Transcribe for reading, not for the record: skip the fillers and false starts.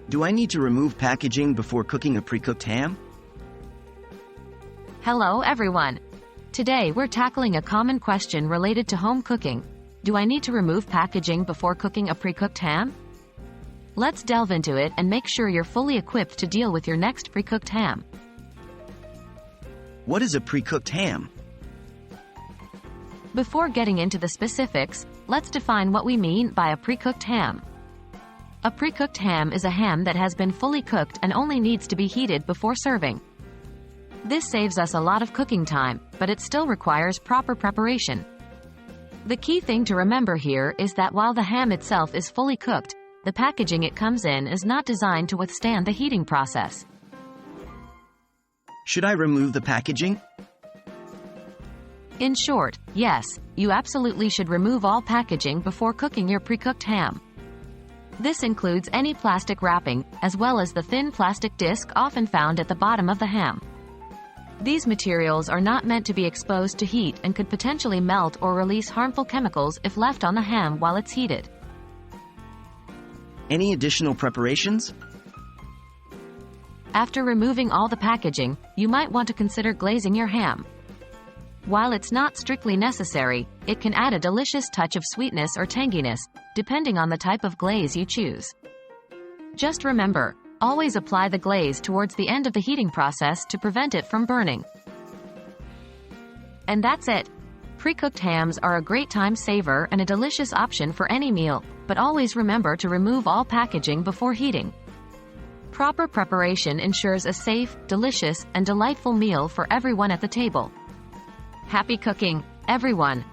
Do I need to remove packaging before cooking a pre-cooked ham? Hello everyone. Today we're tackling a common question related to home cooking. Do I need to remove packaging before cooking a pre-cooked ham? Let's delve into it and make sure you're fully equipped to deal with your next pre-cooked ham. What is a pre-cooked ham? Before getting into the specifics, let's define what we mean by a pre-cooked ham. A pre-cooked ham is a ham that has been fully cooked and only needs to be heated before serving. This saves us a lot of cooking time, but it still requires proper preparation. The key thing to remember here is that while the ham itself is fully cooked, the packaging it comes in is not designed to withstand the heating process. Should I remove the packaging? In short, yes, you absolutely should remove all packaging before cooking your pre-cooked ham. This includes any plastic wrapping, as well as the thin plastic disc often found at the bottom of the ham. These materials are not meant to be exposed to heat and could potentially melt or release harmful chemicals if left on the ham while it's heated. Any additional preparations? After removing all the packaging, you might want to consider glazing your ham. While it's not strictly necessary, it can add a delicious touch of sweetness or tanginess, depending on the type of glaze you choose. Just remember, always apply the glaze towards the end of the heating process to prevent it from burning. And that's it. Pre-cooked hams are a great time saver and a delicious option for any meal, but always remember to remove all packaging before heating. Proper preparation ensures a safe, delicious, and delightful meal for everyone at the table. Happy cooking, everyone!